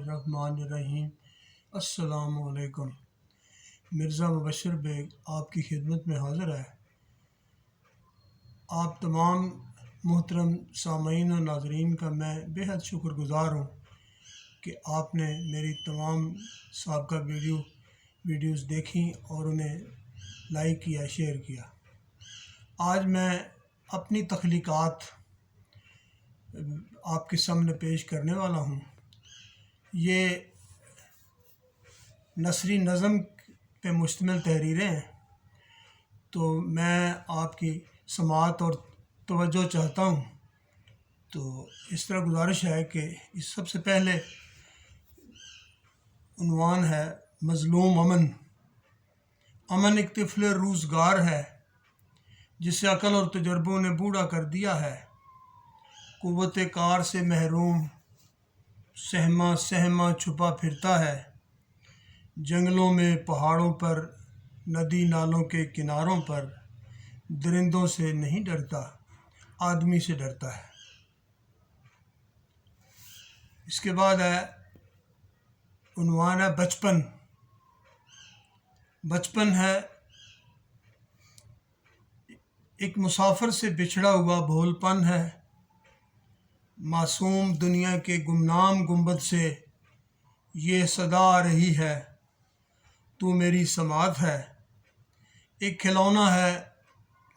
बिस्मिल्लाहिर्रहमानिर्रहीम। अस्सलाम वालेकुम। मिर्ज़ा मुबशर बेग आपकी खिदमत में हाज़िर है। आप तमाम मोहतरम सामीन और नाज़रीन का मैं बेहद शुक्रगुज़ार हूँ कि आपने मेरी तमाम साबका वीडियोज़ देखी और उन्हें लाइक किया, शेयर किया। आज मैं अपनी तख्लीक़ात आपके सामने पेश करने वाला हूँ। ये नसरी नज़म पे मुश्तमिल तहरीरें हैं, तो मैं आपकी समाअत और तवज्जो चाहता हूँ। तो इस तरह गुजारिश है कि इस सबसे पहले उन्वान है मज़लूम अमन। अमन एक तिफ़्ल रोज़गार है जिसे अक़ल और तजर्बों ने बूढ़ा कर दिया है। क़ुव्वत कार से महरूम सहमा सहमा छुपा फिरता है। जंगलों में, पहाड़ों पर, नदी नालों के किनारों पर दरिंदों से नहीं डरता, आदमी से डरता है। इसके बाद है उन्वान है बचपन। बचपन है एक मुसाफिर से बिछड़ा हुआ भोलपन है। मासूम दुनिया के गुमनाम गुंबद से ये सदा आ रही है, तू मेरी समात है। एक खिलौना है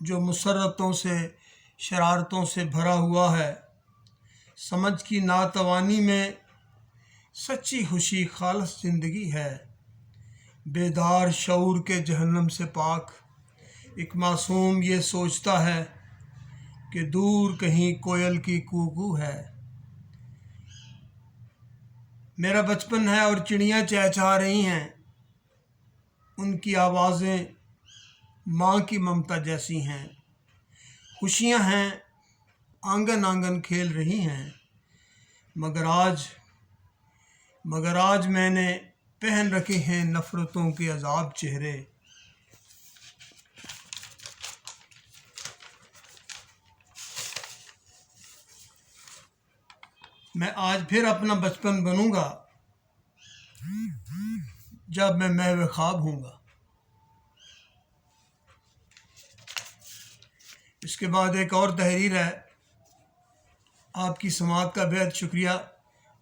जो मुसर्रतों से, शरारतों से भरा हुआ है। समझ की नातवानी में सच्ची खुशी खालिस ज़िंदगी है। बेदार शऊर के जहन्नम से पाक एक मासूम ये सोचता है कि दूर कहीं कोयल की कूकू है। मेरा बचपन है और चिड़ियाँ चहचहा रही हैं, उनकी आवाज़ें माँ की ममता जैसी हैं। खुशियाँ हैं, आंगन आंगन खेल रही हैं, मगर आज मैंने पहन रखे हैं नफ़रतों के अज़ाब चेहरे। मैं आज फिर अपना बचपन बनूंगा जब मैं महव ख्वाब हूँगा। इसके बाद एक और तहरीर है। आपकी समाअत का बेहद शुक्रिया,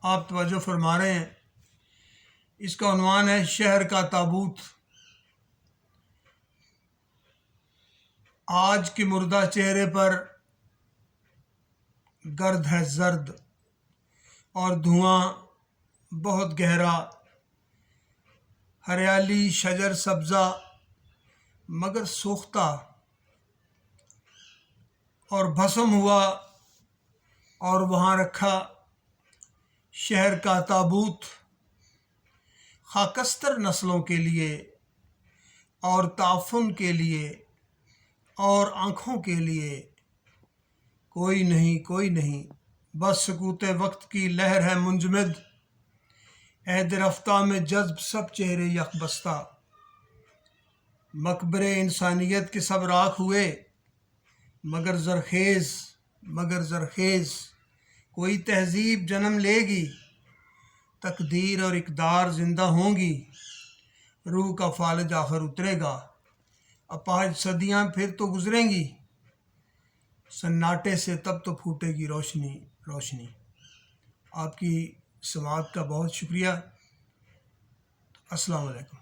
आप तवज्जो फरमा रहे हैं। इसका उन्वान है शहर का ताबूत। आज के मुर्दा चेहरे पर गर्द है जर्द और धुआं बहुत गहरा। हरियाली शजर सब्ज़ा मगर सूखता और भस्म हुआ, और वहाँ रखा शहर का ताबूत। खाकस्तर नस्लों के लिए और ताफुन के लिए और आँखों के लिए कोई नहीं, बस सकूते वक्त की लहर है मुंजमद। अहद रफ्ता में जज्ब सब चेहरे यकबस्ता। मकबरे इंसानियत के सब राख हुए, मगर ज़रखेज़ कोई तहज़ीब जन्म लेगी। तकदीर और इक़दार ज़िंदा होंगी, रूह का फालिज आखिर उतरेगा। अपाहिज सदियाँ फिर तो गुज़रेंगी, सन्नाटे से तब तो फूटेगी रोशनी। आपकी समाअत का बहुत शुक्रिया। अस्सलाम वालेकुम।